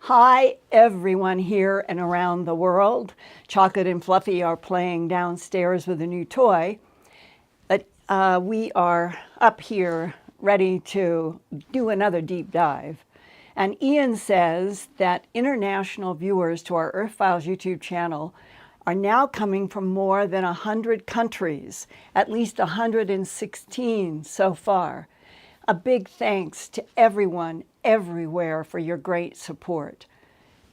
Hi, everyone here and around the world. Chocolate and Fluffy are playing downstairs with a new toy. But we are up here ready to do another deep dive. And Ian says that international viewers to our Earthfiles YouTube channel are now coming from more than 100 countries, at least 116 so far. A big thanks to everyone everywhere for your great support.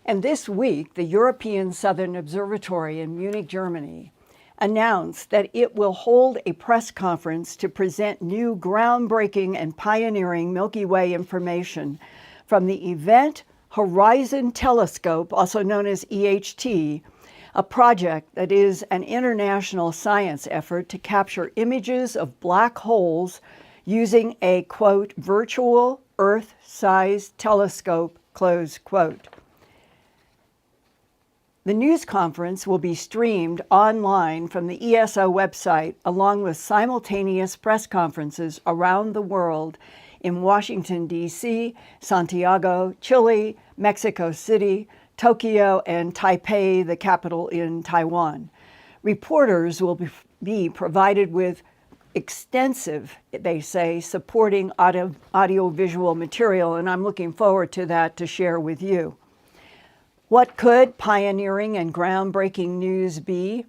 And this week, the European Southern Observatory in Munich, Germany, announced that it will hold a press conference to present new groundbreaking and pioneering Milky Way information from the Event Horizon Telescope, also known as EHT, a project that is an international science effort to capture images of black holes using a, quote, virtual Earth-sized telescope, close quote. The news conference will be streamed online from the ESO website, along with simultaneous press conferences around the world in Washington, D.C., Santiago, Chile, Mexico City, Tokyo, and Taipei, the capital in Taiwan. Reporters will be provided with extensive, they say, supporting audio-visual material, and I'm looking forward to that to share with you. What could pioneering and groundbreaking news be?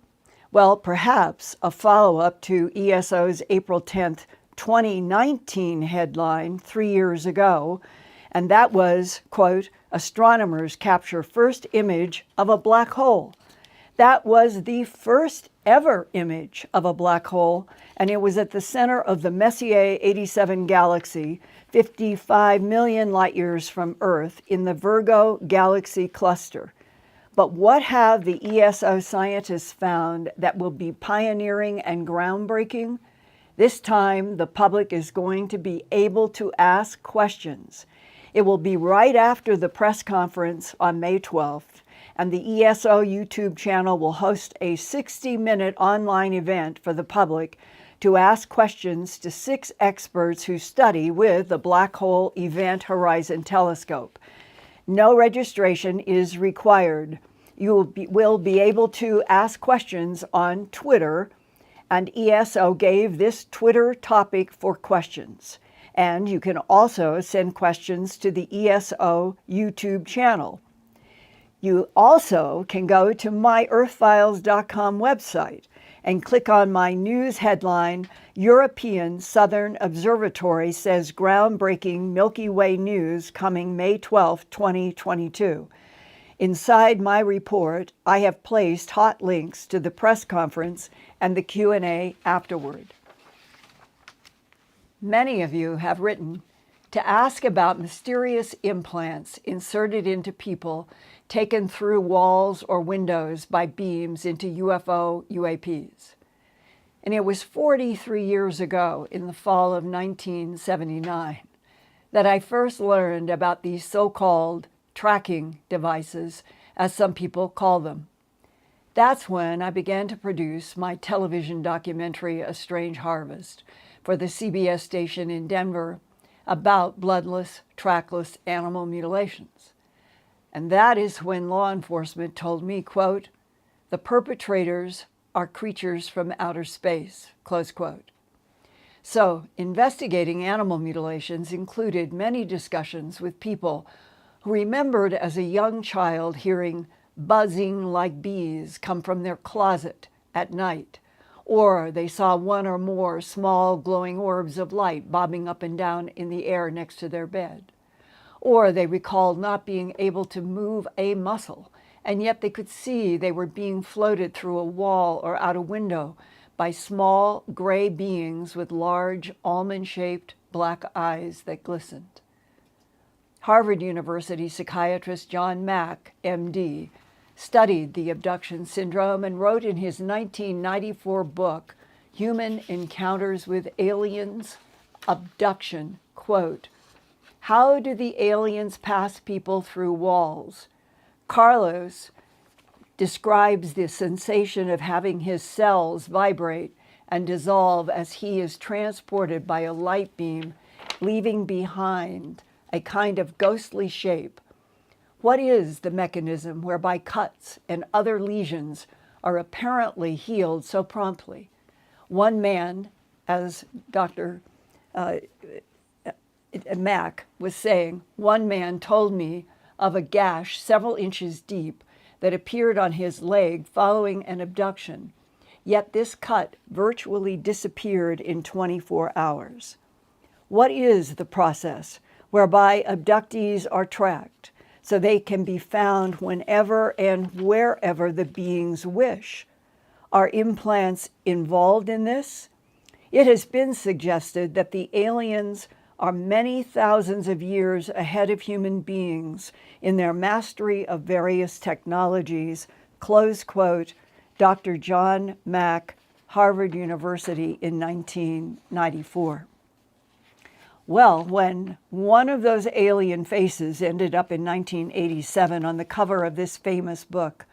Well, perhaps a follow-up to ESO's April 10th, 2019 headline 3 years ago, and that was, quote, astronomers capture first image of a black hole. That was the first ever image of a black hole, and it was at the center of the Messier 87 galaxy, 55 million light years from Earth, in the Virgo galaxy cluster. But what have the ESO scientists found that will be pioneering and groundbreaking? This time, the public is going to be able to ask questions. It will be right after the press conference on May 12th, and the ESO YouTube channel will host a 60-minute online event for the public to ask questions to 6 experts who study with the Black Hole Event Horizon Telescope. No registration is required. You will be able to ask questions on Twitter, and ESO gave this Twitter topic for questions. And you can also send questions to the ESO YouTube channel. You also can go to my Earthfiles.com website and click on my news headline, European Southern Observatory says groundbreaking Milky Way news coming May 12, 2022. Inside my report, I have placed hot links to the press conference and the Q&A afterward. Many of you have written to ask about mysterious implants inserted into people taken through walls or windows by beams into UFO UAPs. And it was 43 years ago, in the fall of 1979, that I first learned about these so-called tracking devices, as some people call them. That's when I began to produce my television documentary, A Strange Harvest, for the CBS station in Denver about bloodless, trackless animal mutilations. And that is when law enforcement told me, quote, the perpetrators are creatures from outer space, close quote. So investigating animal mutilations included many discussions with people who remembered as a young child hearing buzzing like bees come from their closet at night, or they saw one or more small glowing orbs of light bobbing up and down in the air next to their bed. Or they recalled not being able to move a muscle, and yet they could see they were being floated through a wall or out a window by small gray beings with large almond-shaped black eyes that glistened. Harvard University psychiatrist John Mack, MD, studied the abduction syndrome and wrote in his 1994 book, Human Encounters with Aliens, Abduction, quote, how do the aliens pass people through walls? Carlos describes the sensation of having his cells vibrate and dissolve as he is transported by a light beam, leaving behind a kind of ghostly shape. What is the mechanism whereby cuts and other lesions are apparently healed so promptly? One man, as Dr. Mack was saying, one man told me of a gash several inches deep that appeared on his leg following an abduction, yet this cut virtually disappeared in 24 hours. What is the process whereby abductees are tracked so they can be found whenever and wherever the beings wish? Are implants involved in this? It has been suggested that the aliens are many thousands of years ahead of human beings in their mastery of various technologies, close quote, Dr. John Mack, Harvard University in 1994. Well, when one of those alien faces ended up in 1987 on the cover of this famous book,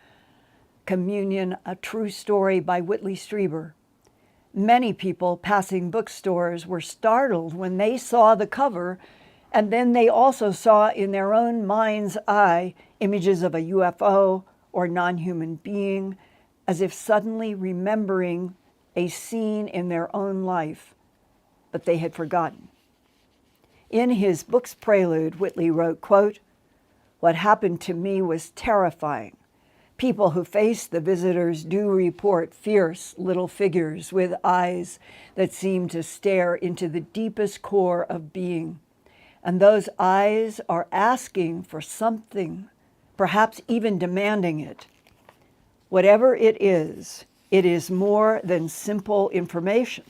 Communion, A True Story by Whitley Strieber, many people passing bookstores were startled when they saw the cover, and then they also saw in their own mind's eye images of a UFO or non-human being, as if suddenly remembering a scene in their own life, but they had forgotten. In his book's prelude, Whitley wrote, quote, "What happened to me was terrifying. People who face the visitors do report fierce little figures with eyes that seem to stare into the deepest core of being. And those eyes are asking for something, perhaps even demanding it. Whatever it is more than simple information.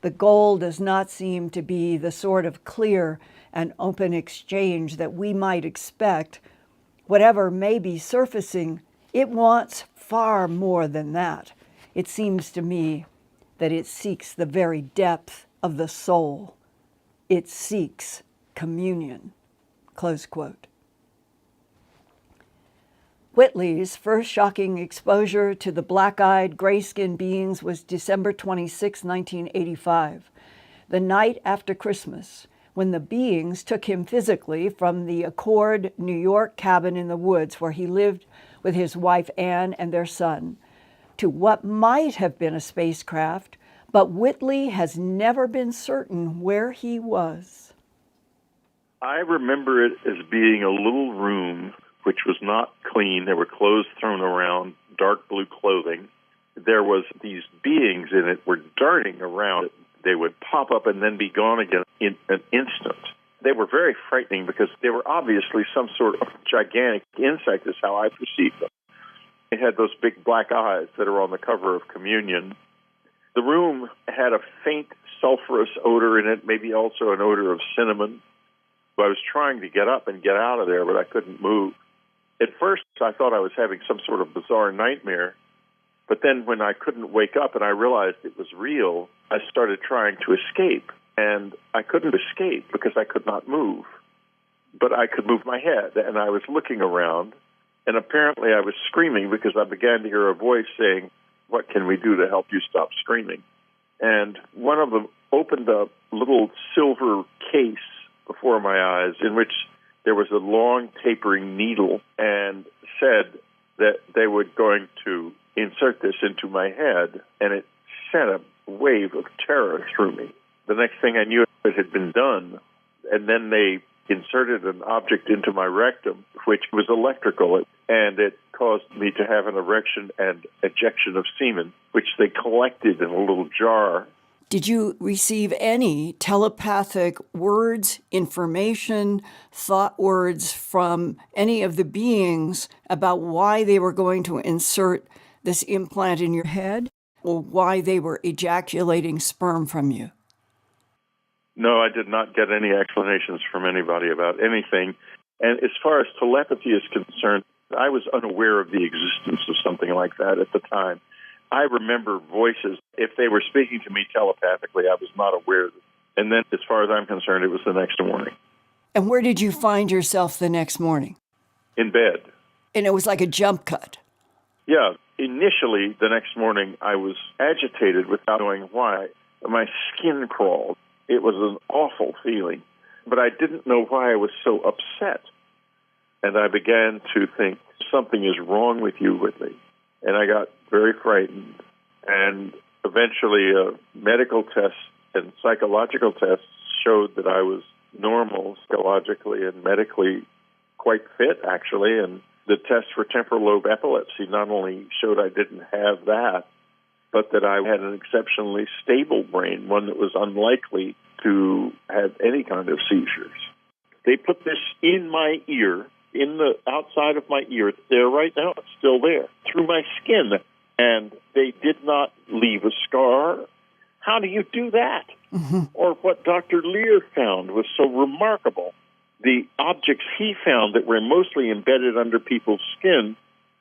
The goal does not seem to be the sort of clear and open exchange that we might expect. Whatever may be surfacing, it wants far more than that. It seems to me that it seeks the very depth of the soul. It seeks communion," close quote. Whitley's first shocking exposure to the black-eyed, gray-skinned beings was December 26, 1985, the night after Christmas, when the beings took him physically from the Accord, New York cabin in the woods where he lived with his wife Anne and their son, to what might have been a spacecraft, but Whitley has never been certain where he was. I remember it as being a little room which was not clean. There were clothes thrown around, dark blue clothing. There was these beings in it were darting around. They would pop up and then be gone again in an instant. They were very frightening because they were obviously some sort of gigantic insect is how I perceived them. They had those big black eyes that are on the cover of Communion. The room had a faint sulphurous odor in it, maybe also an odor of cinnamon. I was trying to get up and get out of there, but I couldn't move. At first, I thought I was having some sort of bizarre nightmare, but then when I couldn't wake up and I realized it was real, I started trying to escape, and I couldn't escape because I could not move. But I could move my head, and I was looking around, and apparently I was screaming because I began to hear a voice saying, "What can we do to help you stop screaming?" And one of them opened a little silver case before my eyes in which there was a long tapering needle and said that they were going to insert this into my head, and it sent a wave of terror through me. The next thing I knew, it had been done, and then they inserted an object into my rectum, which was electrical, and it caused me to have an erection and ejection of semen, which they collected in a little jar. Did you receive any telepathic words, information, thought words from any of the beings about why they were going to insert this implant in your head, or why they were ejaculating sperm from you? No, I did not get any explanations from anybody about anything. And as far as telepathy is concerned, I was unaware of the existence of something like that at the time. I remember voices. If they were speaking to me telepathically, I was not aware of it. And then, as far as I'm concerned, it was the next morning. And where did you find yourself the next morning? In bed. And it was like a jump cut. Yeah. Initially, the next morning, I was agitated without knowing why. My skin crawled. It was an awful feeling. But I didn't know why I was so upset. And I began to think, something is wrong with you, Whitley. And I got very frightened. And eventually medical tests and psychological tests showed that I was normal psychologically and medically, quite fit, actually. And the test for temporal lobe epilepsy not only showed I didn't have that, but that I had an exceptionally stable brain, one that was unlikely to have any kind of seizures. They put this in my ear, in the outside of my ear. It's there right now. It's still there, through my skin. And they did not leave a scar. How do you do that? Mm-hmm. Or what Dr. Lear found was so remarkable. The objects he found that were mostly embedded under people's skin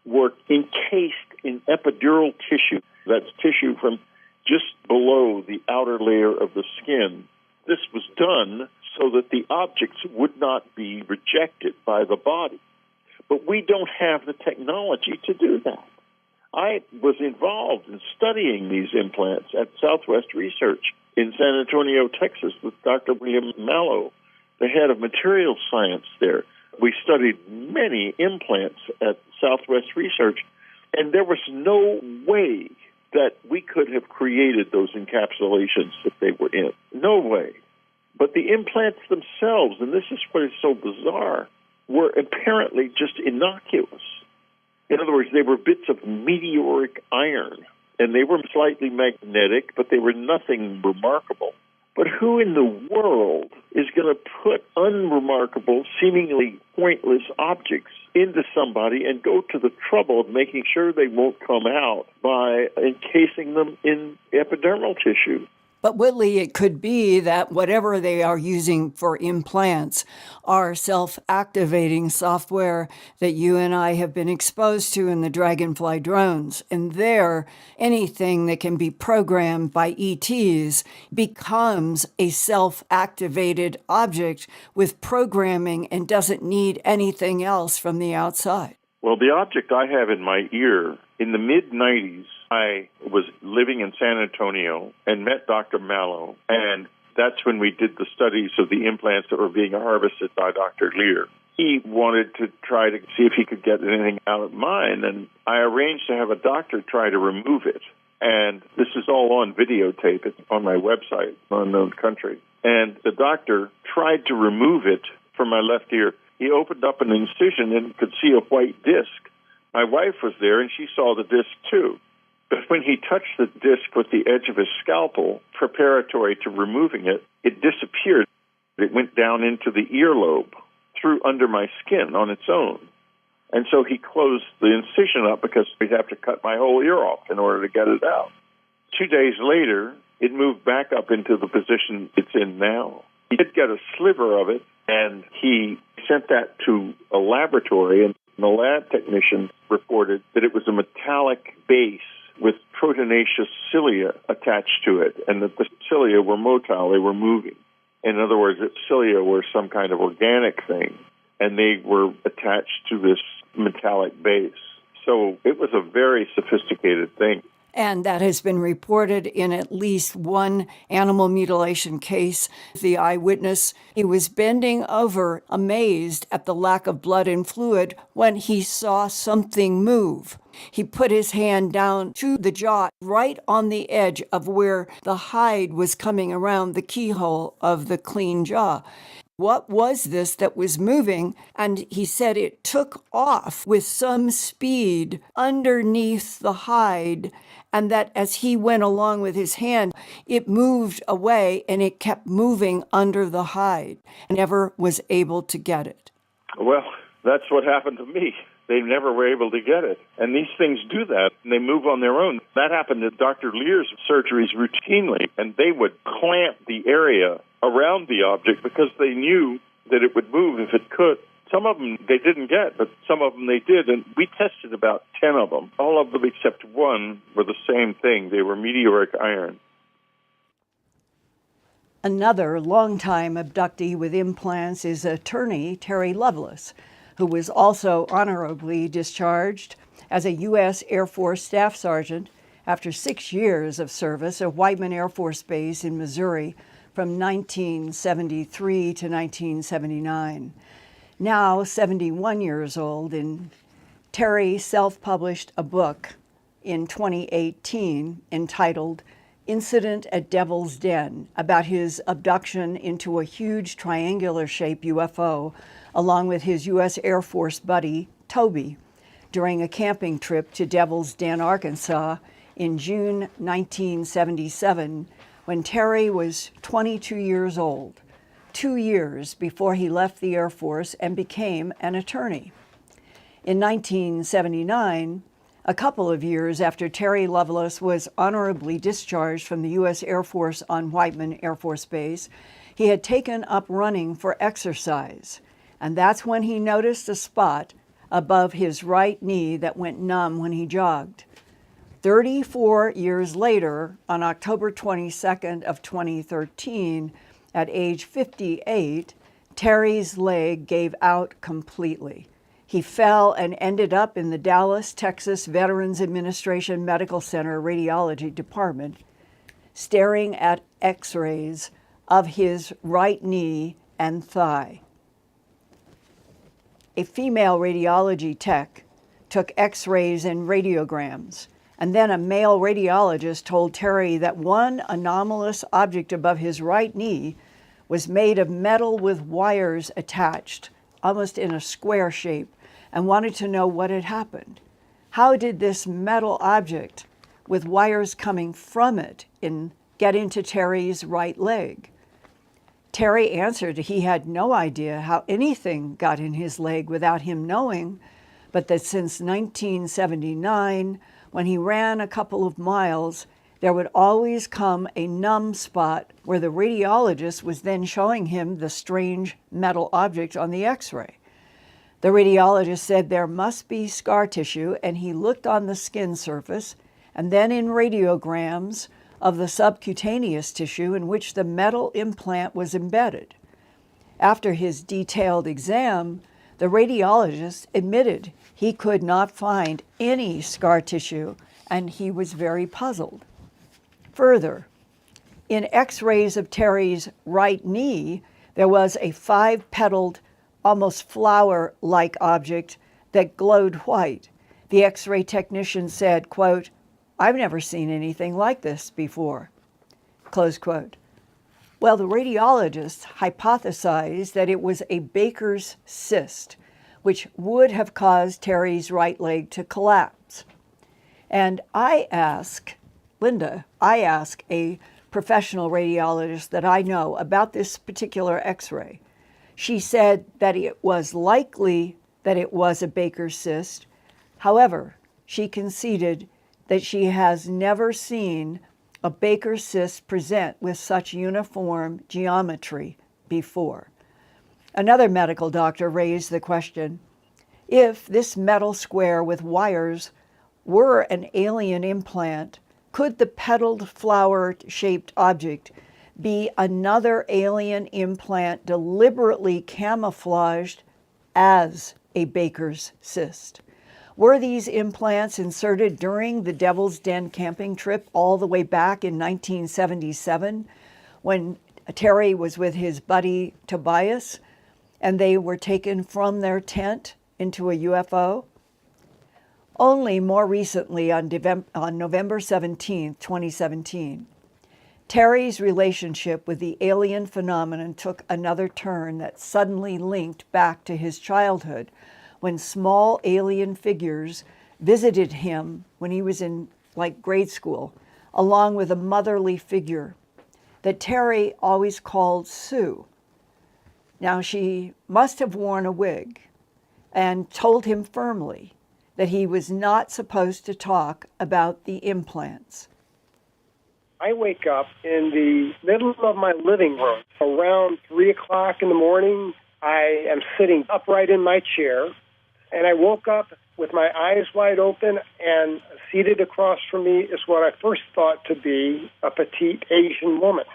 were encased in epidural tissue. That's tissue from just below the outer layer of the skin. This was done so that the objects would not be rejected by the body. But we don't have the technology to do that. I was involved in studying these implants at Southwest Research in San Antonio, Texas, with Dr. William Mallow, the head of materials science there. We studied many implants at Southwest Research, and there was no way that we could have created those encapsulations that they were in. No way. But the implants themselves, and this is what is so bizarre, were apparently just innocuous. In other words, they were bits of meteoric iron, and they were slightly magnetic, but they were nothing remarkable. But who in the world is going to put unremarkable, seemingly pointless objects into somebody and go to the trouble of making sure they won't come out by encasing them in epidermal tissue? But Whitley, it could be that whatever they are using for implants are self-activating software that you and I have been exposed to in the Dragonfly drones. And there, anything that can be programmed by ETs becomes a self-activated object with programming and doesn't need anything else from the outside. Well, the object I have in my ear, in the mid-'90s, I was living in San Antonio and met Dr. Mallow, and that's when we did the studies of the implants that were being harvested by Dr. Lear. He wanted to try to see if he could get anything out of mine, and I arranged to have a doctor try to remove it. And this is all on videotape. It's on my website, Unknown Country. And the doctor tried to remove it from my left ear. He opened up an incision and could see a white disc. My wife was there, and she saw the disc too. But when he touched the disc with the edge of his scalpel, preparatory to removing it, it disappeared. It went down into the earlobe, through under my skin on its own. And so he closed the incision up because we'd have to cut my whole ear off in order to get it out. 2 days later, it moved back up into the position it's in now. He did get a sliver of it, and he sent that to a laboratory, and the lab technician reported that it was a metallic base with proteinaceous cilia attached to it, and that the cilia were motile, they were moving. In other words, that cilia were some kind of organic thing, and they were attached to this metallic base. So it was a very sophisticated thing. And that has been reported in at least one animal mutilation case. The eyewitness, he was bending over, amazed at the lack of blood and fluid when he saw something move. He put his hand down to the jaw, right on the edge of where the hide was coming around the keyhole of the clean jaw. What was this that was moving? And he said it took off with some speed underneath the hide, and that as he went along with his hand, it moved away and it kept moving under the hide. Never was able to get it. Well, that's what happened to me. They never were able to get it. And these things do that, and they move on their own. That happened at Dr. Lear's surgeries routinely, and they would clamp the area around the object because they knew that it would move if it could. Some of them they didn't get, but some of them they did, and we tested about 10 of them. All of them except one were the same thing. They were meteoric iron. Another longtime abductee with implants is attorney Terry Lovelace, who was also honorably discharged as a U.S. Air Force Staff Sergeant after 6 years of service at Whiteman Air Force Base in Missouri from 1973 to 1979. Now 71 years old, and Terry self-published a book in 2018 entitled Incident at Devil's Den about his abduction into a huge triangular-shaped UFO along with his U.S. Air Force buddy, Toby, during a camping trip to Devil's Den, Arkansas in June 1977 when Terry was 22 years old, 2 years before he left the Air Force and became an attorney. In 1979, a couple of years after Terry Lovelace was honorably discharged from the U.S. Air Force on Whiteman Air Force Base, he had taken up running for exercise, and that's when he noticed a spot above his right knee that went numb when he jogged. 34 years later, on October 22nd of 2013, at age 58, Terry's leg gave out completely. He fell and ended up in the Dallas, Texas Veterans Administration Medical Center Radiology Department, staring at x-rays of his right knee and thigh. A female radiology tech took x-rays and radiograms, and then a male radiologist told Terry that one anomalous object above his right knee was made of metal with wires attached, almost in a square shape, and wanted to know what had happened. How did this metal object with wires coming from it get into Terry's right leg? Terry answered he had no idea how anything got in his leg without him knowing, but that since 1979, when he ran a couple of miles, there would always come a numb spot where the radiologist was then showing him the strange metal object on the x-ray. The radiologist said there must be scar tissue, and he looked on the skin surface and then in radiograms of the subcutaneous tissue in which the metal implant was embedded. After his detailed exam, the radiologist admitted he could not find any scar tissue, and he was very puzzled. Further, in x-rays of Terry's right knee, there was a 5-petaled, almost flower-like object that glowed white. The x-ray technician said, quote, "I've never seen anything like this before," close quote. Well, the radiologist hypothesized that it was a Baker's cyst, which would have caused Terry's right leg to collapse. And I ask a professional radiologist that I know about this particular x-ray. She said that it was likely that it was a Baker's cyst. However, she conceded that she has never seen a Baker's cyst present with such uniform geometry before. Another medical doctor raised the question, if this metal square with wires were an alien implant, could the petaled flower-shaped object be another alien implant deliberately camouflaged as a Baker's cyst? Were these implants inserted during the Devil's Den camping trip all the way back in 1977 when Terry was with his buddy Tobias and they were taken from their tent into a UFO? Only more recently, on November 17, 2017, Terry's relationship with the alien phenomenon took another turn that suddenly linked back to his childhood when small alien figures visited him when he was in grade school, along with a motherly figure that Terry always called Sue. Now, she must have worn a wig and told him firmly that he was not supposed to talk about the implants. I wake up in the middle of my living room around 3 o'clock in the morning. I am sitting upright in my chair, and I woke up with my eyes wide open, and seated across from me is what I first thought to be a petite Asian woman.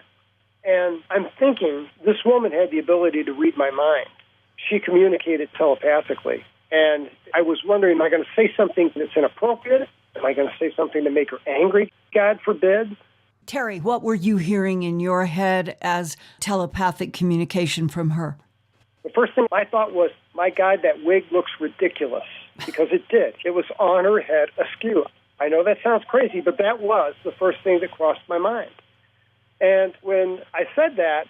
And I'm thinking, this woman had the ability to read my mind. She communicated telepathically. And I was wondering, am I going to say something that's inappropriate? Am I going to say something to make her angry? God forbid. Terry, what were you hearing in your head as telepathic communication from her? The first thing I thought was, my God, that wig looks ridiculous, because it did. It was on her head askew. I know that sounds crazy, but that was the first thing that crossed my mind. And when I said that,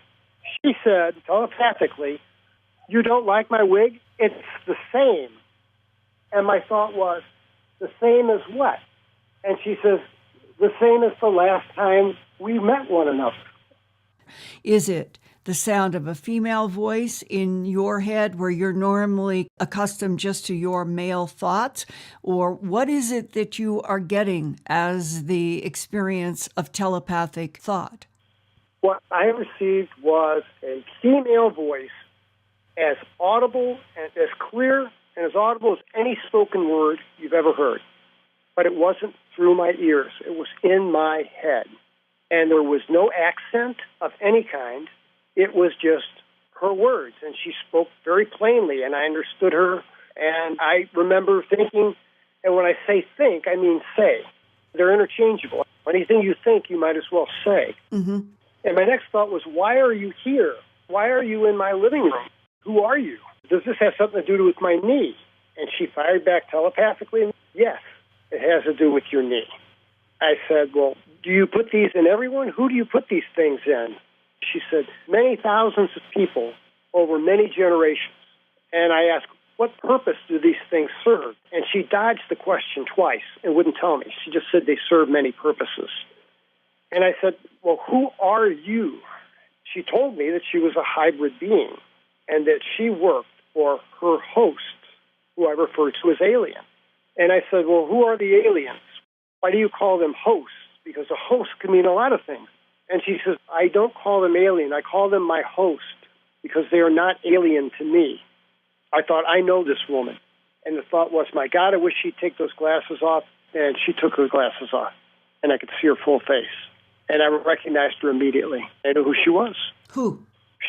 she said telepathically, "You don't like my wig? It's the same." And my thought was, the same as what? And she says, the same as the last time we met one another. Is it the sound of a female voice in your head where you're normally accustomed just to your male thoughts? Or what is it that you are getting as the experience of telepathic thought? What I received was a female voice, as audible and as clear and as audible as any spoken word you've ever heard. But it wasn't through my ears. It was in my head. And there was no accent of any kind. It was just her words. And she spoke very plainly, and I understood her. And I remember thinking, and when I say think, I mean say. They're interchangeable. Anything you think, you might as well say. Mm-hmm. And my next thought was, why are you here? Why are you in my living room? Who are you? Does this have something to do with my knee? And she fired back telepathically, yes, it has to do with your knee. I said, well, do you put these in everyone? Who do you put these things in? She said, many thousands of people over many generations. And I asked, what purpose do these things serve? And she dodged the question twice and wouldn't tell me. She just said they serve many purposes. And I said, well, who are you? She told me that she was a hybrid being and that she worked for her host, who I refer to as alien. And I said, well, who are the aliens? Why do you call them hosts? Because a host can mean a lot of things. And she says, I don't call them alien. I call them my host because they are not alien to me. I thought, I know this woman. And the thought was, my God, I wish she'd take those glasses off. And she took her glasses off, and I could see her full face. And I recognized her immediately. I knew who she was. Who?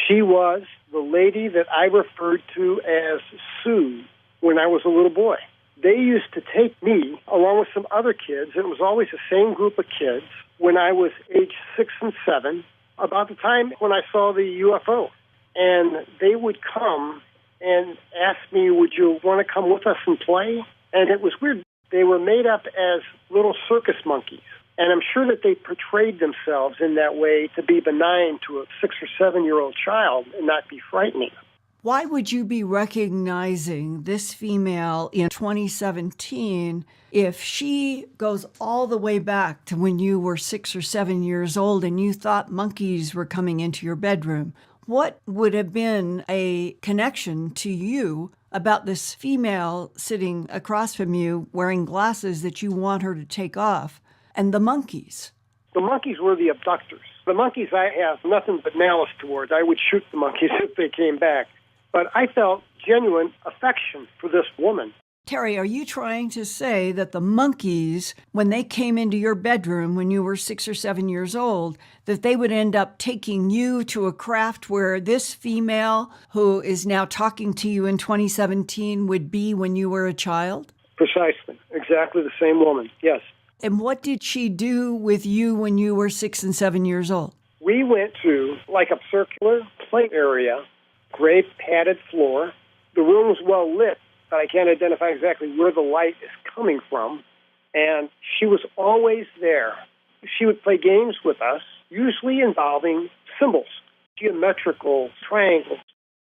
She was the lady that I referred to as Sue when I was a little boy. They used to take me, along with some other kids, and it was always the same group of kids, when I was age 6 and 7, about the time when I saw the UFO. And they would come and ask me, would you want to come with us and play? And it was weird. They were made up as little circus monkeys. And I'm sure that they portrayed themselves in that way to be benign to a 6 or 7-year-old child and not be frightening. Why would you be recognizing this female in 2017 if she goes all the way back to when you were 6 or 7 years old and you thought monkeys were coming into your bedroom? What would have been a connection to you about this female sitting across from you wearing glasses that you want her to take off and the monkeys? The monkeys were the abductors. The monkeys I have nothing but malice towards. I would shoot the monkeys if they came back. But I felt genuine affection for this woman. Terry, are you trying to say that the monkeys, when they came into your bedroom when you were 6 or 7 years old, that they would end up taking you to a craft where this female who is now talking to you in 2017 would be when you were a child? Precisely. Exactly the same woman, yes. And what did she do with you when you were 6 and 7 years old? We went to like a circular play area, gray padded floor. The room was well lit, but I can't identify exactly where the light is coming from. And she was always there. She would play games with us, usually involving symbols, geometrical triangles.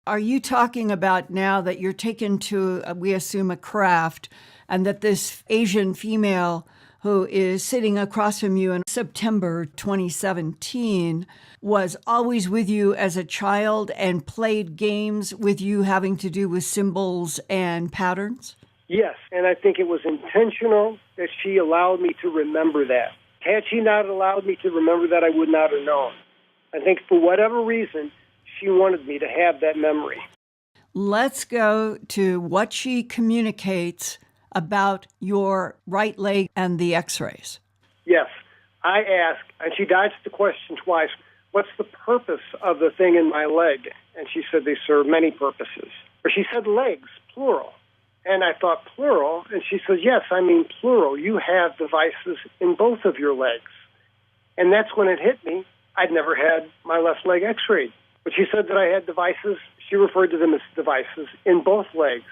Are you talking about now that you're taken to, we assume, a craft, and that this Asian female who is sitting across from you in September 2017 was always with you as a child and played games with you having to do with symbols and patterns? Yes, and I think it was intentional that she allowed me to remember that. Had she not allowed me to remember that, I would not have known. I think for whatever reason, she wanted me to have that memory. Let's go to what she communicates about your right leg and the x-rays. Yes. I asked, and she dodged the question twice, what's the purpose of the thing in my leg? And she said they serve many purposes. Or she said legs, plural. And I thought plural, and she said, yes, I mean plural. You have devices in both of your legs. And that's when it hit me. I'd never had my left leg x-rayed. But she said that I had devices. She referred to them as devices in both legs.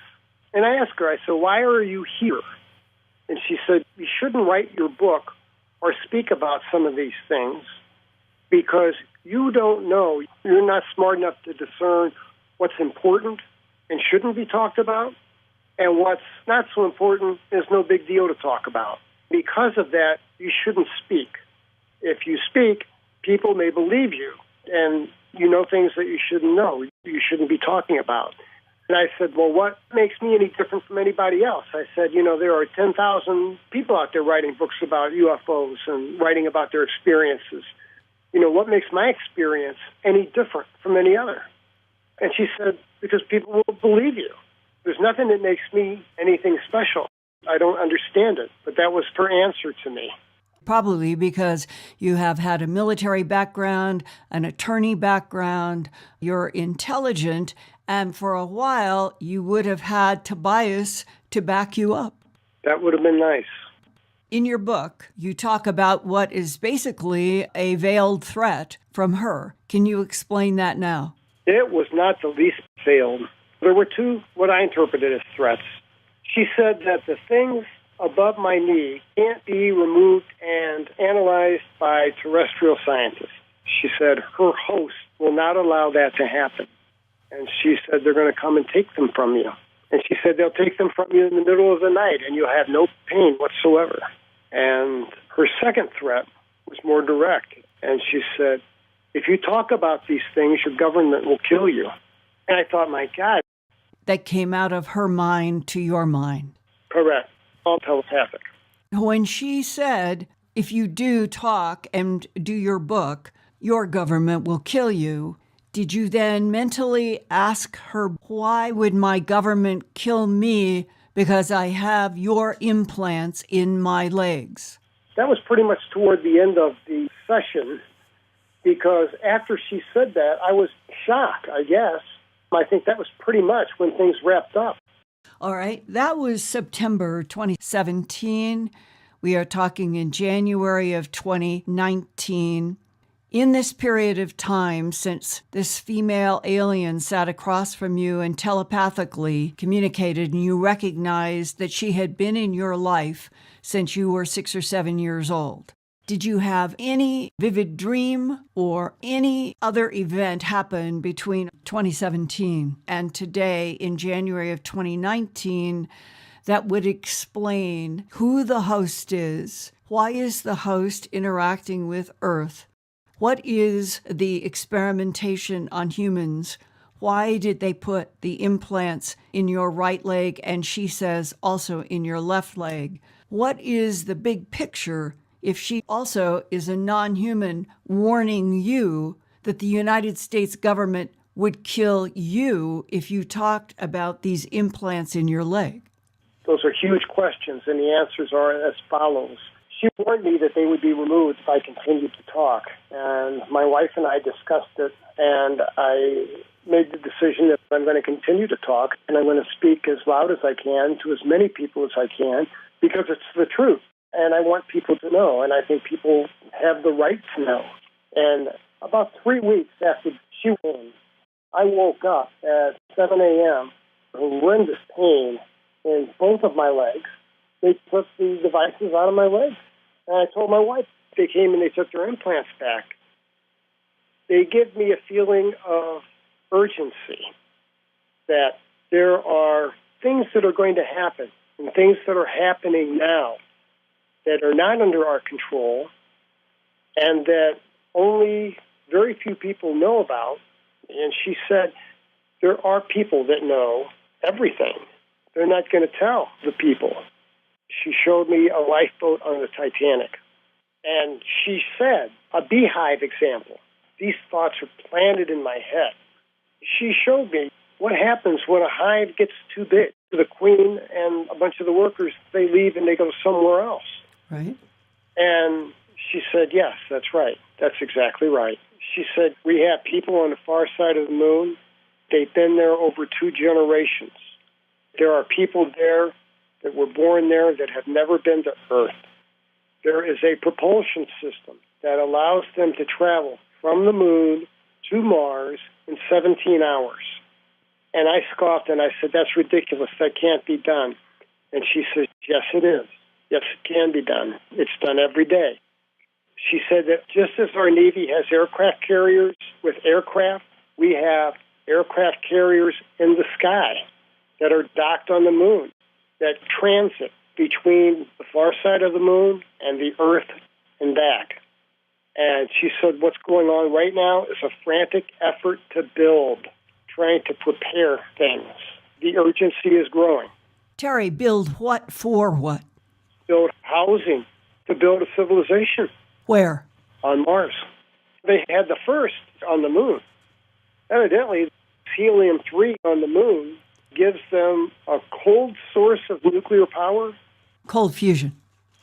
And I asked her, I said, why are you here? And she said, you shouldn't write your book or speak about some of these things because you don't know, you're not smart enough to discern what's important and shouldn't be talked about, and what's not so important is no big deal to talk about. Because of that, you shouldn't speak. If you speak, people may believe you, and you know things that you shouldn't know, you shouldn't be talking about. And I said, well, what makes me any different from anybody else? I said, there are 10,000 people out there writing books about UFOs and writing about their experiences. What makes my experience any different from any other? And she said, because people will believe you. There's nothing that makes me anything special. I don't understand it. But that was her answer to me. Probably because you have had a military background, an attorney background, you're intelligent, and for a while you would have had Tobias to back you up. That would have been nice. In your book, you talk about what is basically a veiled threat from her. Can you explain that now? It was not the least veiled. There were two, what I interpreted as threats. She said that the things above my knee can't be removed and analyzed by terrestrial scientists. She said her host will not allow that to happen. And she said they're going to come and take them from you. And she said they'll take them from you in the middle of the night and you'll have no pain whatsoever. And her second threat was more direct. And she said, if you talk about these things, your government will kill you. And I thought, my God. That came out of her mind to your mind. Correct. All telepathic. When she said, if you do talk and do your book, your government will kill you, did you then mentally ask her, why would my government kill me because I have your implants in my legs? That was pretty much toward the end of the session, because after she said that, I was shocked, I guess. I think that was pretty much when things wrapped up. All right. That was September 2017. We are talking in January of 2019. In this period of time, since this female alien sat across from you and telepathically communicated, and you recognized that she had been in your life since you were 6 or 7 years old, did you have any vivid dream or any other event happen between 2017 and today in January of 2019 that would explain who the host is? Why is the host interacting with Earth? What is the experimentation on humans? Why did they put the implants in your right leg and she says also in your left leg? What is the big picture if she also is a non-human warning you that the United States government would kill you if you talked about these implants in your leg? Those are huge questions, and the answers are as follows. She warned me that they would be removed if I continued to talk, and my wife and I discussed it, and I made the decision that I'm going to continue to talk, and I'm going to speak as loud as I can to as many people as I can, because it's the truth, and I want people to know, and I think people have the right to know. And about 3 weeks after she went, I woke up at 7 a.m., horrendous pain in both of my legs. They took the devices out of my legs. And I told my wife, they came and they took their implants back. They give me a feeling of urgency, that there are things that are going to happen and things that are happening now that are not under our control and that only very few people know about. And she said, there are people that know everything. They're not going to tell the people. She showed me a lifeboat on the Titanic. And she said, a beehive example. These thoughts are planted in my head. She showed me what happens when a hive gets too big. The queen and a bunch of the workers, they leave and they go somewhere else. Right. And she said, yes, that's right. That's exactly right. She said, we have people on the far side of the moon. They've been there over 2 generations. There are people there that were born there that have never been to Earth. There is a propulsion system that allows them to travel from the moon to Mars in 17 hours. And I scoffed and I said, that's ridiculous. That can't be done. And she says, yes, it is. Yes, it can be done. It's done every day. She said that just as our Navy has aircraft carriers with aircraft, we have aircraft carriers in the sky that are docked on the moon, that transit between the far side of the moon and the Earth and back. And she said what's going on right now is a frantic effort to build, trying to prepare things. The urgency is growing. Terry, build what for what? Build housing, to build a civilization. Where? On Mars. They had the first on the moon. Evidently, helium-3 on the moon gives them a cold source of nuclear power. Cold fusion.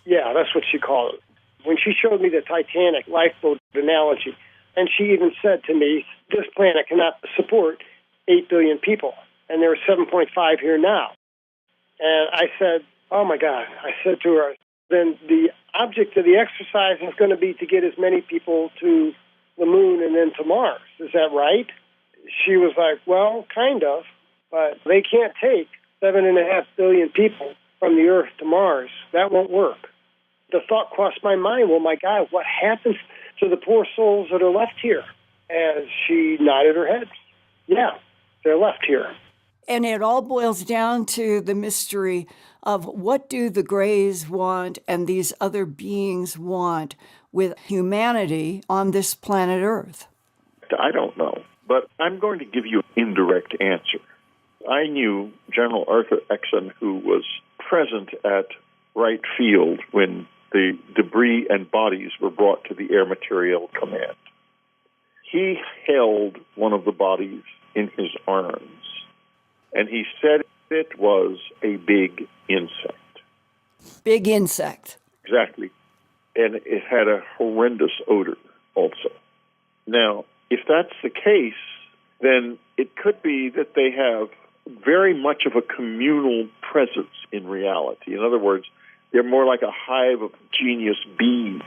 Yeah, that's what she called it. When she showed me the Titanic lifeboat analogy, and she even said to me, this planet cannot support 8 billion people, and there are 7.5 here now. And I said, oh my God. I said to her, then the object of the exercise is going to be to get as many people to the moon and then to Mars. Is that right? She was like, well, kind of, but they can't take 7.5 billion people from the Earth to Mars. That won't work. The thought crossed my mind, well, my God, what happens to the poor souls that are left here? And she nodded her head. Yeah, they're left here. And it all boils down to the mystery of what do the Greys want and these other beings want with humanity on this planet Earth? I don't know, but I'm going to give you an indirect answer. I knew General Arthur Exon, who was present at Wright Field when the debris and bodies were brought to the Air Materiel Command. He held one of the bodies in his arms, and he said it was a big insect. Big insect. Exactly. And it had a horrendous odor also. Now, if that's the case, then it could be that they have very much of a communal presence in reality. In other words, they're more like a hive of genius bees.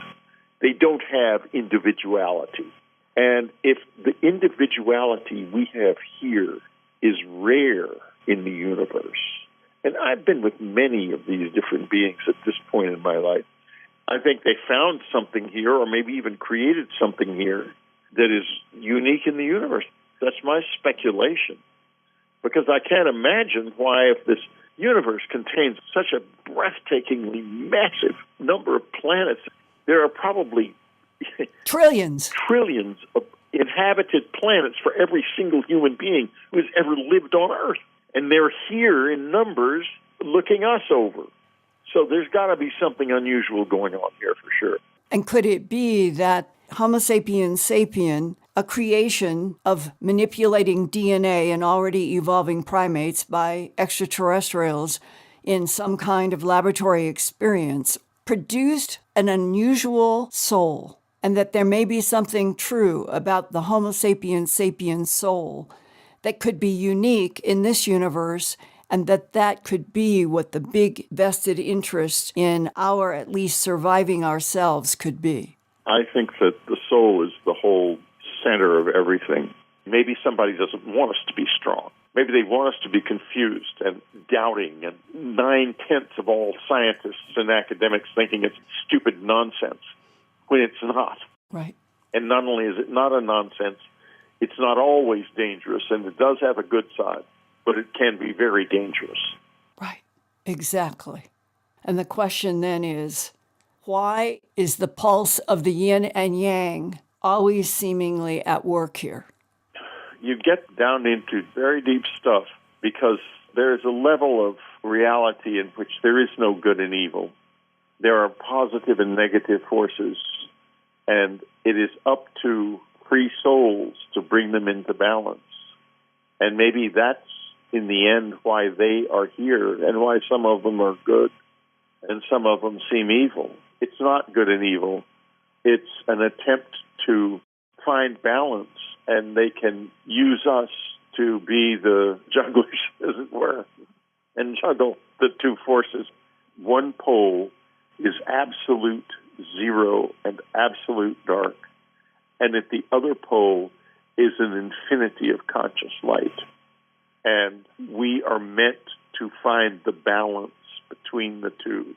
They don't have individuality. And if the individuality we have here is rare in the universe, and I've been with many of these different beings at this point in my life, I think they found something here, or maybe even created something here that is unique in the universe. That's my speculation. Because I can't imagine why, if this universe contains such a breathtakingly massive number of planets, there are probably trillions of inhabited planets for every single human being who has ever lived on Earth. And they're here in numbers looking us over. So there's got to be something unusual going on here for sure. And could it be that Homo sapiens sapien, a creation of manipulating DNA in already evolving primates by extraterrestrials in some kind of laboratory experience, produced an unusual soul, and that there may be something true about the Homo sapiens sapiens soul that could be unique in this universe, and that could be what the big vested interest in our at least surviving ourselves could be? I think that the soul is the whole center of everything. Maybe somebody doesn't want us to be strong. Maybe they want us to be confused and doubting, and 9/10 of all scientists and academics thinking it's stupid nonsense when it's not. Right. And not only is it not a nonsense, it's not always dangerous, and it does have a good side, but it can be very dangerous. Right. Exactly. And the question then is, why is the pulse of the yin and yang always seemingly at work here? You get down into very deep stuff because there's a level of reality in which there is no good and evil. There are positive and negative forces, and it is up to free souls to bring them into balance. And maybe that's, in the end, why they are here and why some of them are good and some of them seem evil. It's not good and evil. It's an attempt to find balance, and they can use us to be the jugglers, as it were, and juggle the two forces. One pole is absolute zero and absolute dark, and at the other pole is an infinity of conscious light. And we are meant to find the balance between the two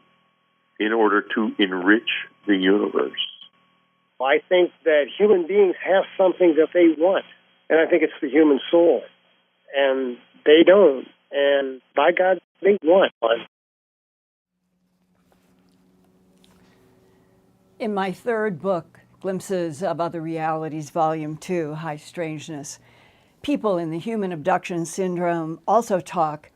in order to enrich the universe. I think that human beings have something that they want, and I think it's the human soul. And they don't. And by God, they want one. In my third book, Glimpses of Other Realities, Volume 2, High Strangeness, people in the human abduction syndrome also talk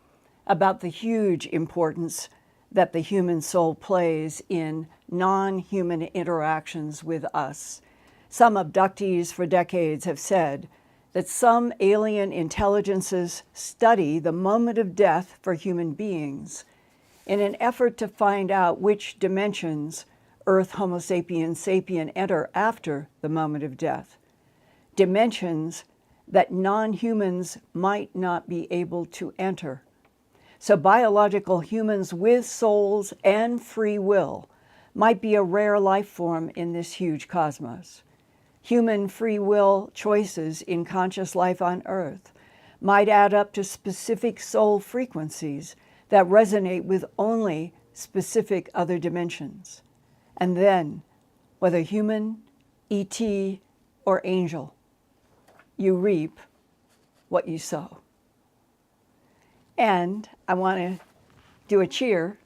about the huge importance that the human soul plays in non-human interactions with us. Some abductees for decades have said that some alien intelligences study the moment of death for human beings in an effort to find out which dimensions Earth Homo sapiens sapien enter after the moment of death, dimensions that non-humans might not be able to enter. So biological humans with souls and free will might be a rare life form in this huge cosmos. Human free will choices in conscious life on Earth might add up to specific soul frequencies that resonate with only specific other dimensions. And then, whether human, ET, or angel, you reap what you sow. And I want to do a cheer.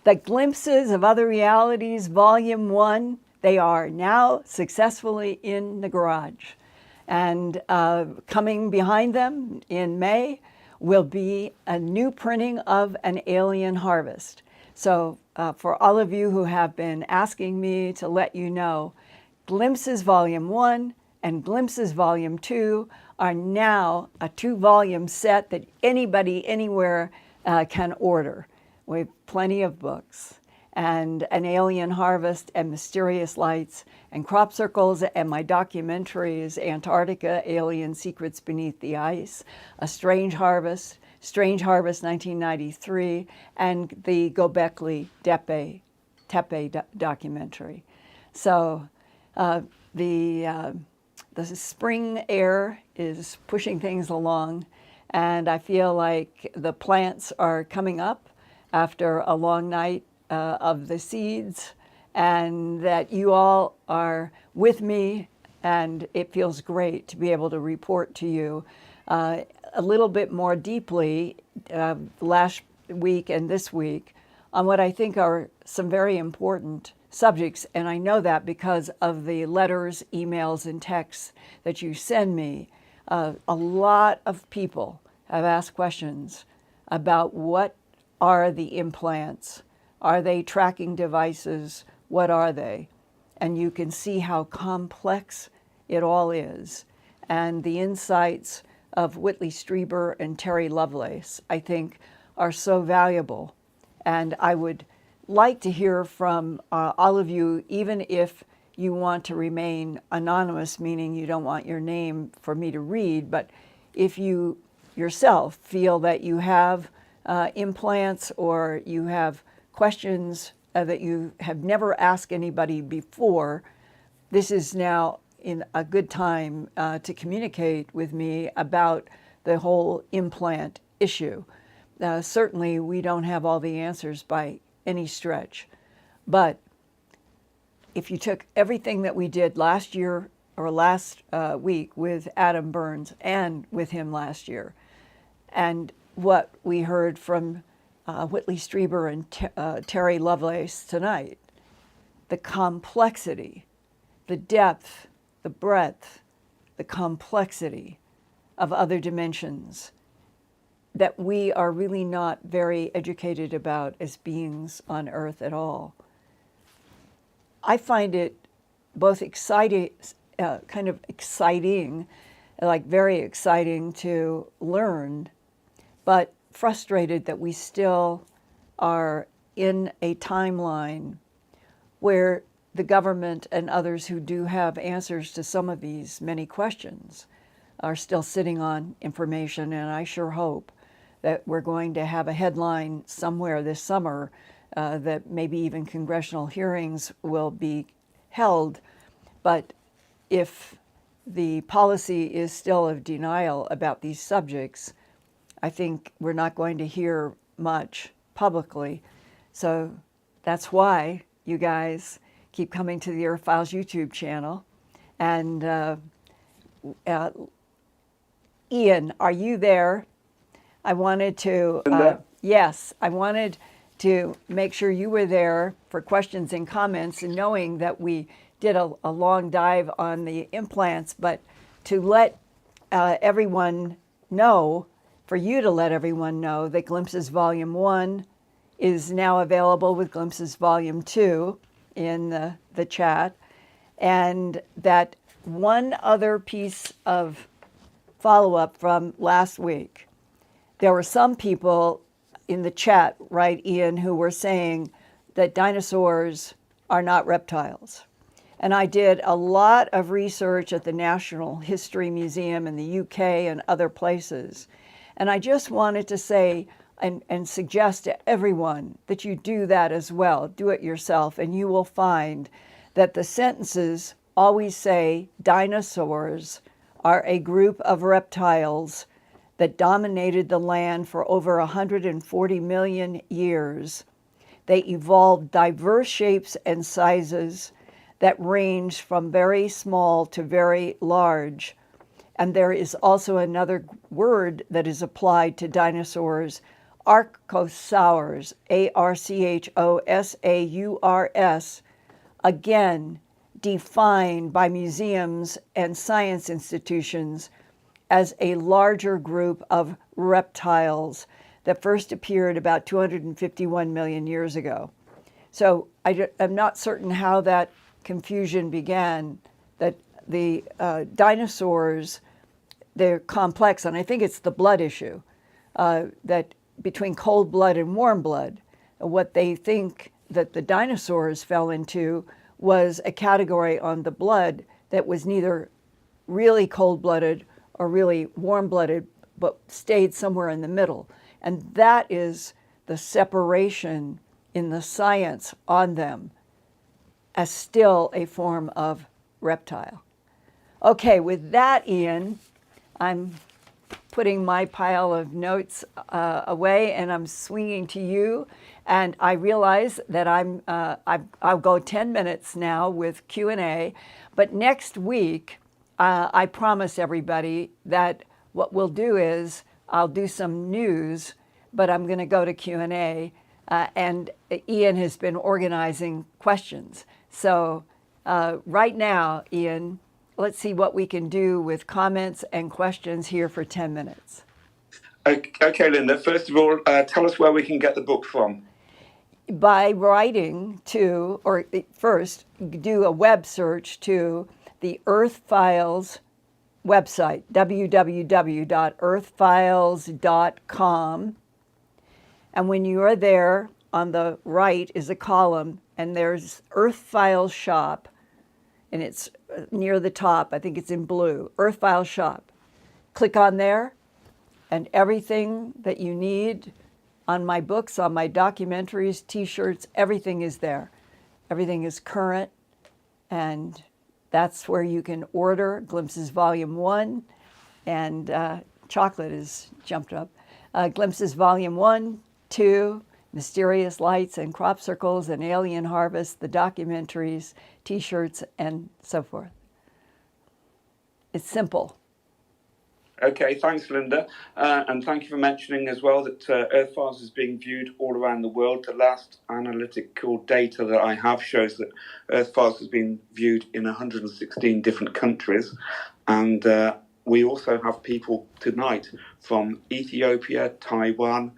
The Glimpses of Other Realities, Volume 1, they are now successfully in the garage. And coming behind them in May will be a new printing of An Alien Harvest. So for all of you who have been asking me to let you know, Glimpses Volume 1 and Glimpses Volume 2 are now a 2-volume set that anybody anywhere can order. We have plenty of books. And An Alien Harvest and Mysterious Lights and Crop Circles and my documentaries, Antarctica, Alien Secrets Beneath the Ice, A Strange Harvest 1993, and the Göbekli Tepe documentary. So the spring air is pushing things along, and I feel like the plants are coming up after a long night of the seeds, and that you all are with me, and it feels great to be able to report to you a little bit more deeply last week and this week on what I think are some very important subjects. And I know that because of the letters, emails, and texts that you send me. A lot of people have asked questions about what are the implants? Are they tracking devices? What are they? And you can see how complex it all is. And the insights of Whitley Strieber and Terry Lovelace, I think, are so valuable. And I would like to hear from all of you, even if you want to remain anonymous, meaning you don't want your name for me to read, but if you yourself feel that you have implants or you have questions that you have never asked anybody before, this is now in a good time to communicate with me about the whole implant issue. Certainly, we don't have all the answers by any stretch, but if you took everything that we did last year or last week with Adam Burns and with him last year, and what we heard from Whitley Strieber and Terry Lovelace tonight, the complexity, the depth, the breadth, the complexity of other dimensions that we are really not very educated about as beings on Earth at all. I find it both exciting, kind of exciting, like very exciting to learn, but frustrated that we still are in a timeline where the government and others who do have answers to some of these many questions are still sitting on information. And I sure hope that we're going to have a headline somewhere this summer that maybe even congressional hearings will be held. But if the policy is still of denial about these subjects, I think we're not going to hear much publicly. So that's why you guys keep coming to the Earthfiles YouTube channel. And Ian, are you there? I wanted to, yes, I wanted to make sure you were there for questions and comments, and knowing that we did a long dive on the implants, but to let everyone know, for you to let everyone know that Glimpses Volume 1 is now available with Glimpses Volume 2 in the chat, and that one other piece of follow-up from last week. There were some people in the chat, right, Ian, who were saying that dinosaurs are not reptiles. And I did a lot of research at the National History Museum in the UK and other places. And I just wanted to say and suggest to everyone that you do that as well. Do it yourself, and you will find that the sentences always say dinosaurs are a group of reptiles that dominated the land for over 140 million years. They evolved diverse shapes and sizes that range from very small to very large. And there is also another word that is applied to dinosaurs, archosaurs, archosaurs, again, defined by museums and science institutions as a larger group of reptiles that first appeared about 251 million years ago. So I'm not certain how that confusion began, that the dinosaurs, they're complex, and I think it's the blood issue, that between cold blood and warm blood, what they think that the dinosaurs fell into was a category on the blood that was neither really cold-blooded or really warm-blooded, but stayed somewhere in the middle. And that is the separation in the science on them as still a form of reptile. Okay, with that, Ian, I'm putting my pile of notes away, and I'm swinging to you. And I realize that I'll go 10 minutes now with Q&A, but next week, I promise everybody that what we'll do is I'll do some news, but I'm going to go to Q&A, and Ian has been organizing questions. So right now, Ian, let's see what we can do with comments and questions here for 10 minutes. Okay, Linda, first of all, tell us where we can get the book from. By writing to, or first, do a web search to the Earthfiles website, www.earthfiles.com. And when you are there, on the right is a column, and there's Earthfiles Shop, and it's near the top. I think it's in blue, Earthfiles Shop. Click on there, and everything that you need on my books, on my documentaries, t-shirts, everything is there. Everything is current, and that's where you can order Glimpses Volume 1, and chocolate has jumped up. Glimpses Volume 1, 2, Mysterious Lights and Crop Circles and Alien Harvest, the documentaries, t-shirts, and so forth. It's simple. Okay, thanks, Linda. And thank you for mentioning as well that Earthfiles is being viewed all around the world. The last analytical data that I have shows that Earthfiles has been viewed in 116 different countries. And we also have people tonight from Ethiopia, Taiwan,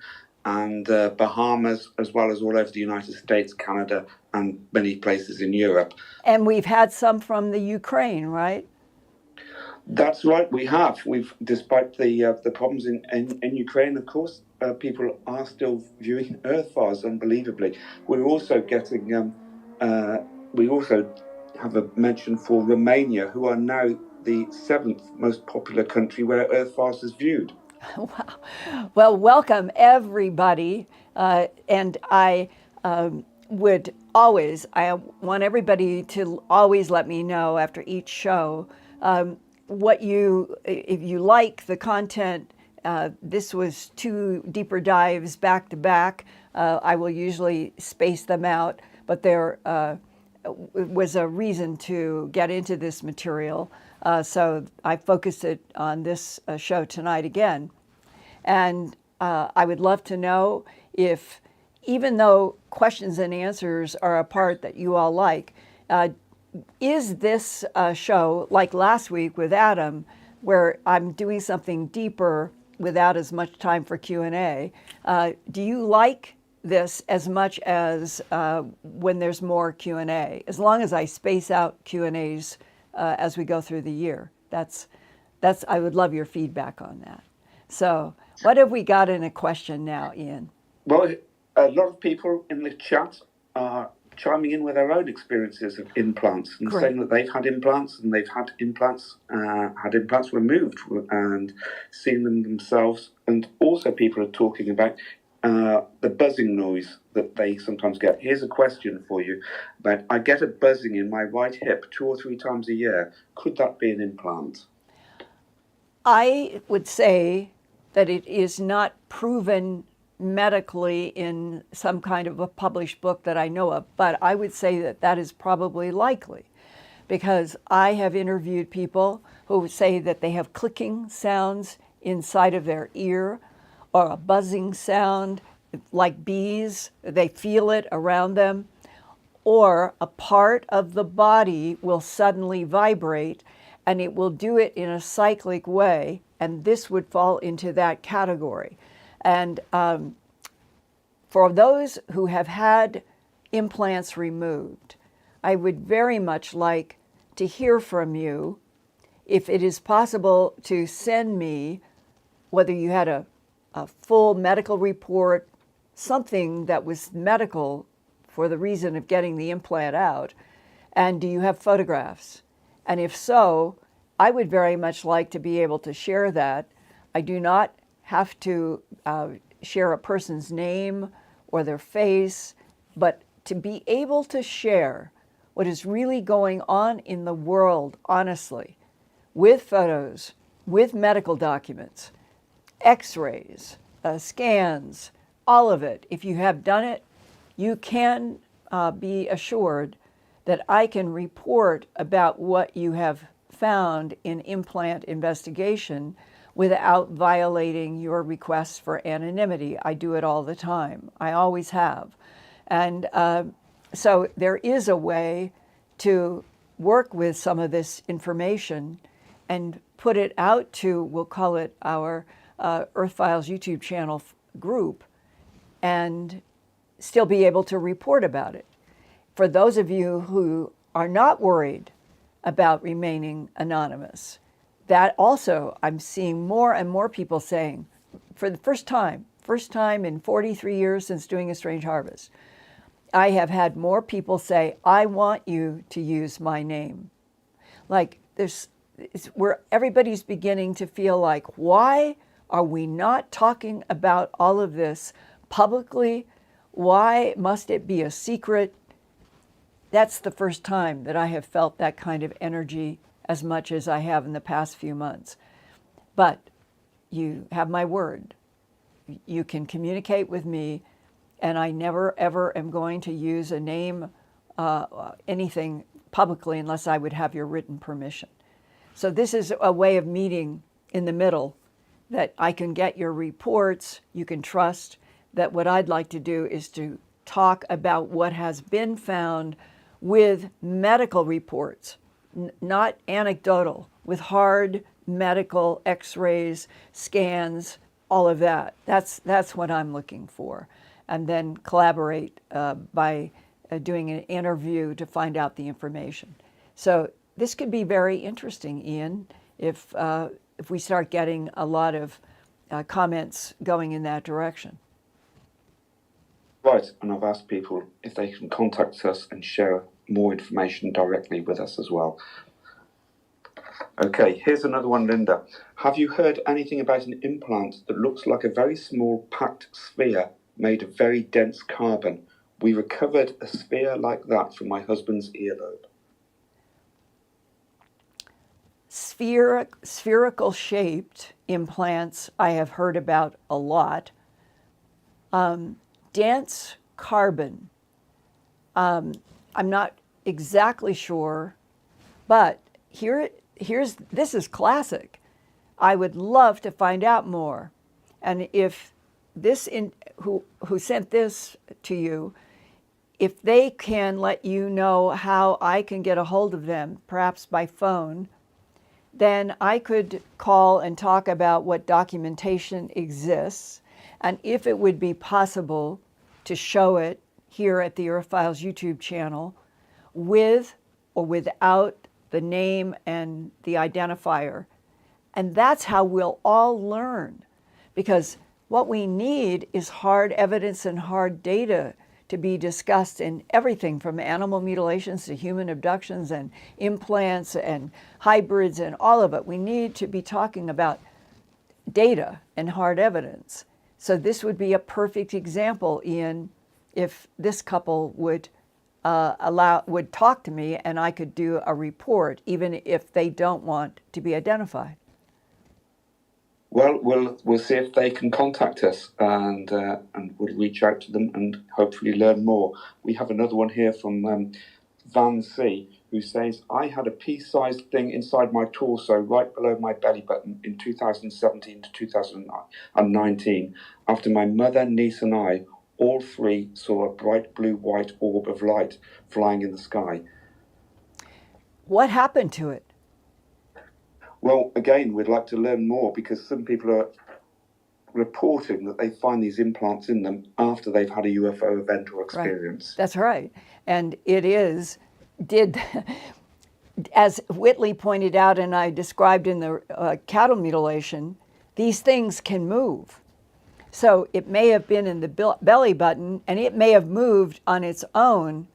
and Bahamas, as well as all over the United States, Canada, and many places in Europe. And we've had some from the Ukraine, right? That's right, we have. Despite the problems in Ukraine, of course, people are still viewing Earthfiles, unbelievably. We're also getting, we also have a mention for Romania, who are now the 7th most popular country where Earthfiles is viewed. Wow. Well, welcome everybody. And I would always, I want everybody to always let me know after each show what you, if you like the content, this was 2 deeper dives back to back. I will usually space them out, but there was a reason to get into this material. So I focused it on this show tonight again. And I would love to know if, even though questions and answers are a part that you all like, is this show, like last week with Adam, where I'm doing something deeper without as much time for Q&A, do you like this as much as when there's more Q&A? As long as I space out Q&As as we go through the year. That's I would love your feedback on that. So what have we got in a question now, Ian? Well, a lot of people in the chat are chiming in with their own experiences of implants and Great. saying that they've had implants and they've had implants removed and seen them themselves. And also people are talking about the buzzing noise that they sometimes get. Here's a question for you about, I get a buzzing in my right hip 2 or 3 times a year. Could that be an implant? I would say that it is not proven medically in some kind of a published book that I know of, but I would say that that is probably likely, because I have interviewed people who say that they have clicking sounds inside of their ear, or a buzzing sound like bees, they feel it around them, or a part of the body will suddenly vibrate, and it will do it in a cyclic way, and this would fall into that category. And for those who have had implants removed, I would very much like to hear from you if it is possible to send me, whether you had a full medical report, something that was medical for the reason of getting the implant out, and do you have photographs? And if so, I would very much like to be able to share that. I do not have to share a person's name or their face, but to be able to share what is really going on in the world, honestly, with photos, with medical documents, x-rays, scans, all of it. If you have done it, you can be assured that I can report about what you have found in implant investigation without violating your requests for anonymity. I do it all the time. I always have. And so there is a way to work with some of this information and put it out to, we'll call it our Earthfiles YouTube channel group, and still be able to report about it. For those of you who are not worried about remaining anonymous, that also I'm seeing more and more people saying, for the first time in 43 years since doing A Strange Harvest, I have had more people say, I want you to use my name. Like it's where everybody's beginning to feel like, why are we not talking about all of this publicly? Why must it be a secret? That's the first time that I have felt that kind of energy as much as I have in the past few months. But you have my word. You can communicate with me, and I never, ever am going to use a name, anything publicly unless I would have your written permission. So this is a way of meeting in the middle, that I can get your reports, you can trust that what I'd like to do is to talk about what has been found with medical reports, not anecdotal, with hard medical x-rays, scans, all of that. That's what I'm looking for. And then collaborate by doing an interview to find out the information. So this could be very interesting, Ian, if we start getting a lot of comments going in that direction. Right, and I've asked people if they can contact us and share more information directly with us as well. Okay, here's another one, Linda. Have you heard anything about an implant that looks like a very small packed sphere made of very dense carbon? We recovered a sphere like that from my husband's earlobe. spherical shaped implants I have heard about a lot. Dense carbon. I'm not exactly sure, but this is classic. I would love to find out more. And if who sent this to you, if they can let you know how I can get a hold of them, perhaps by phone, then I could call and talk about what documentation exists and if it would be possible to show it here at the Earthfiles YouTube channel with or without the name and the identifier. And that's how we'll all learn, because what we need is hard evidence and hard data to be discussed in everything from animal mutilations to human abductions and implants and hybrids and all of it. We need to be talking about data and hard evidence. So this would be a perfect example, Ian, if this couple would talk to me and I could do a report, even if they don't want to be identified. Well, we'll see if they can contact us, and we'll reach out to them and hopefully learn more. We have another one here from Van C, who says, I had a pea-sized thing inside my torso right below my belly button in 2017 to 2019. After my mother, niece and I, all three saw a bright blue-white orb of light flying in the sky. What happened to it? Well, again, we'd like to learn more, because some people are reporting that they find these implants in them after they've had a UFO event or experience. Right. That's right. And as Whitley pointed out and I described in the cattle mutilation, these things can move. So it may have been in the belly button and it may have moved on its own,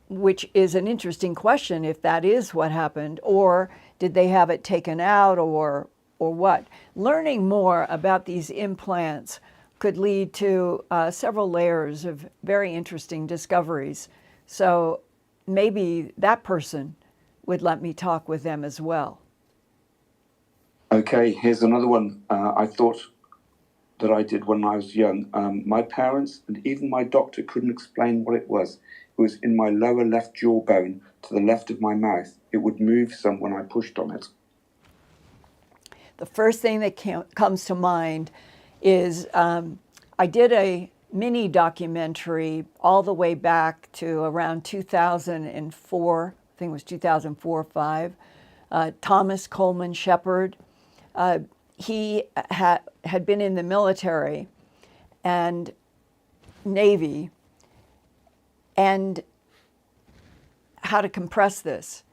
which is an interesting question if that is what happened, or did they have it taken out, or what? Learning more about these implants could lead to several layers of very interesting discoveries. So maybe that person would let me talk with them as well. Okay, here's another one. I thought that I did when I was young. My parents and even my doctor couldn't explain what it was. It was in my lower left jawbone to the left of my mouth. It would move some when I pushed on it. The first thing that comes to mind is I did a mini documentary all the way back to around 2004, I think it was 2004 or 5. Thomas Coleman Shepard. He had been in the military and Navy. And how to compress this.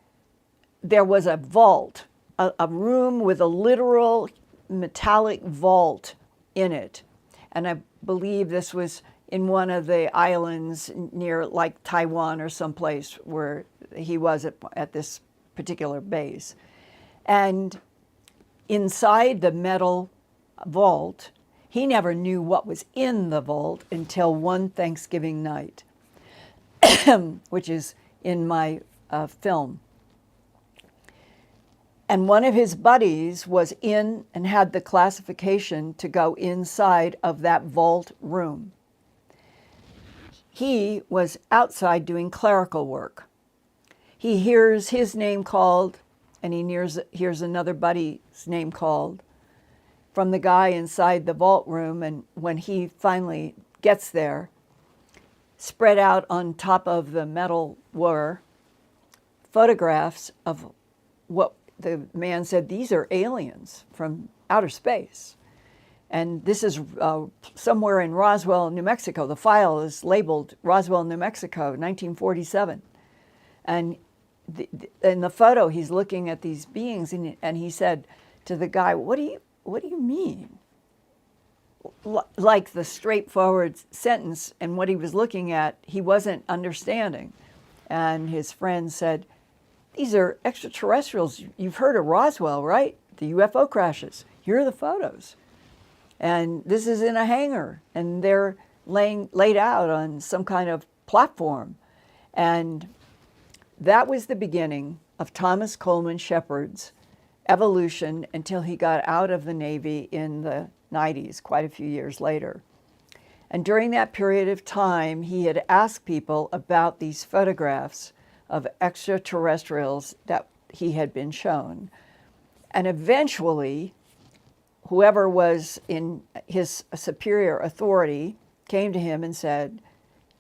There was a vault, a room with a literal metallic vault in it. And I believe this was in one of the islands near like Taiwan or someplace where he was at this particular base. And inside the metal vault, he never knew what was in the vault until one Thanksgiving night, which is in my film. And one of his buddies was in and had the classification to go inside of that vault room. He was outside doing clerical work. He hears his name called, and he hears another buddy's name called from the guy inside the vault room. And when he finally gets there, spread out on top of the metal were photographs of what the man said, these are aliens from outer space. And this is somewhere in Roswell, New Mexico. The file is labeled Roswell, New Mexico, 1947. And in the photo, he's looking at these beings, and he said to the guy, what do you mean? Like the straightforward sentence, and what he was looking at, he wasn't understanding. And his friend said, these are extraterrestrials. You've heard of Roswell, right? The UFO crashes. Here are the photos. And this is in a hangar, and they're laid out on some kind of platform. And that was the beginning of Thomas Coleman Shepard's evolution until he got out of the Navy in the 90s, quite a few years later. And during that period of time, he had asked people about these photographs of extraterrestrials that he had been shown. And eventually, whoever was in his superior authority came to him and said,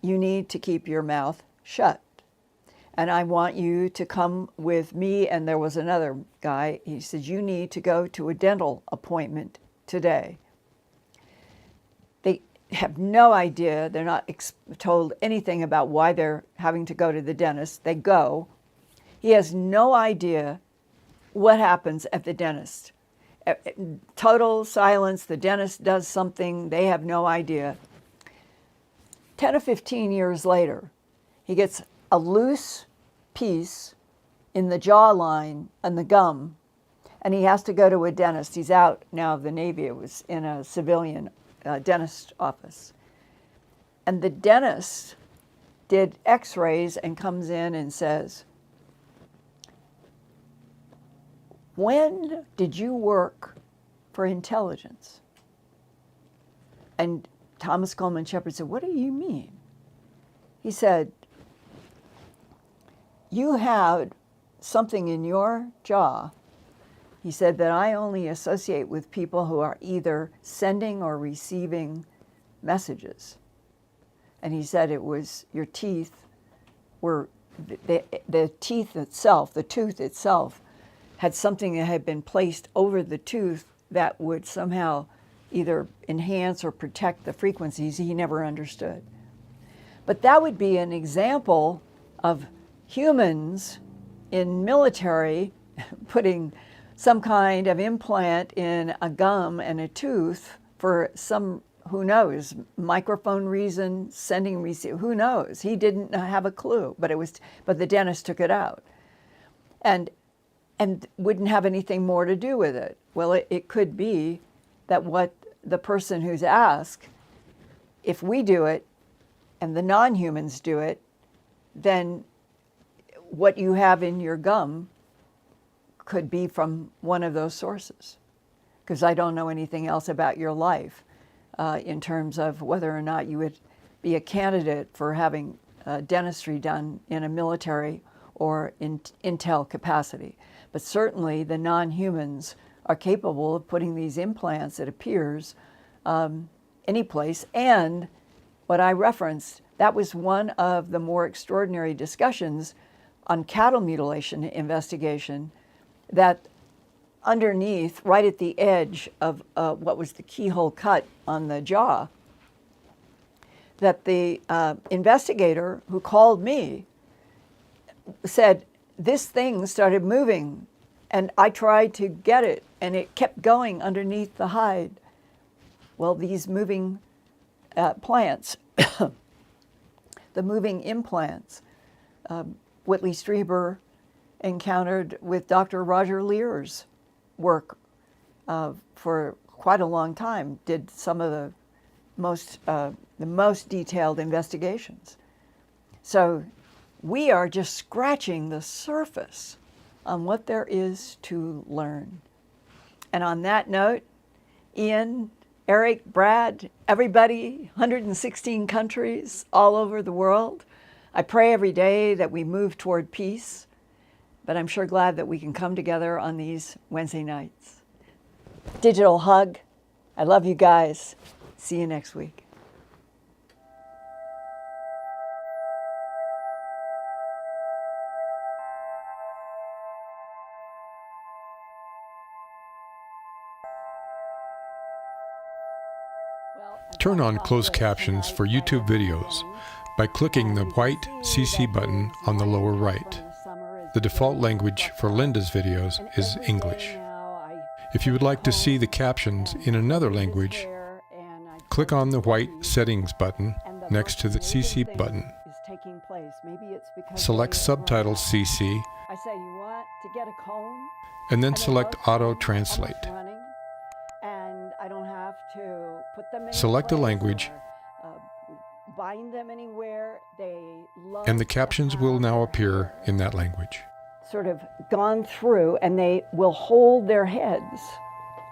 "You need to keep your mouth shut. And I want you to come with me." And there was another guy. He said, "You need to go to a dental appointment today." They have no idea. They're not told anything about why they're having to go to the dentist. They go. He has no idea what happens at the dentist. Total silence. The dentist does something. They have no idea. 10 or 15 years later, he gets a loose piece in the jawline and the gum, and he has to go to a dentist. He's out now of the Navy. It was in a civilian dentist office. And the dentist did x-rays and comes in and says, "When did you work for intelligence?" And Thomas Coleman Shepard said, "What do you mean?" He said, "You had something in your jaw," he said, "that I only associate with people who are either sending or receiving messages." And he said it was your teeth were, the teeth itself, the tooth itself, had something that had been placed over the tooth that would somehow either enhance or protect the frequencies he never understood. But that would be an example of humans in military putting some kind of implant in a gum and a tooth for some, who knows, microphone reason, sending, receive, who knows? He didn't have a clue, but the dentist took it out. And wouldn't have anything more to do with it. Well, it could be that what the person who's asked, if we do it and the non-humans do it, then what you have in your gum could be from one of those sources. Because I don't know anything else about your life in terms of whether or not you would be a candidate for having dentistry done in a military or in intel capacity. But certainly the non-humans are capable of putting these implants, it appears, any place. And what I referenced, that was one of the more extraordinary discussions on cattle mutilation investigation, that underneath, right at the edge of what was the keyhole cut on the jaw, that the investigator who called me said, "This thing started moving, and I tried to get it, and it kept going underneath the hide." Well, these moving plants, the moving implants, Whitley Strieber encountered with Dr. Roger Lear's work for quite a long time, did some of the most detailed investigations. So we are just scratching the surface on what there is to learn. And on that note, Ian, Eric, Brad, everybody, 116 countries all over the world, I pray every day that we move toward peace, but I'm sure glad that we can come together on these Wednesday nights. Digital hug. I love you guys. See you next week. Turn on closed captions for YouTube videos by clicking the white CC button on the lower right. The default language for Linda's videos is English. If you would like to see the captions in another language, click on the white settings button next to the CC button. Select Subtitles CC, and then select Auto Translate. Select a language, and the captions will now appear in that language. sort of gone through, and they will hold their heads.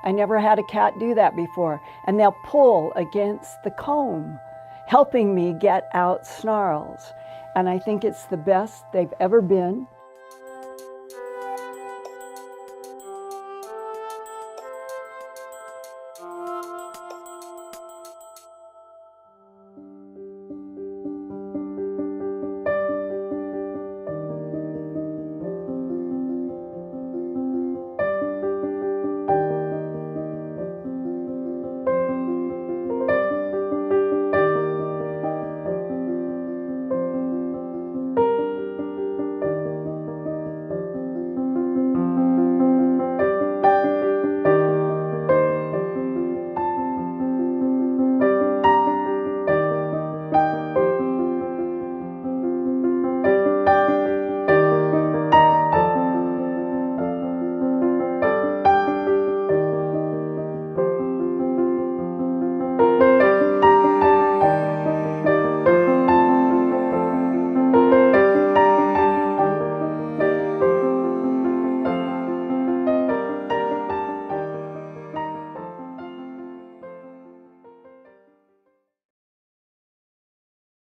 I never had a cat do that before. And they'll pull against the comb, helping me get out snarls. And I think it's the best they've ever been.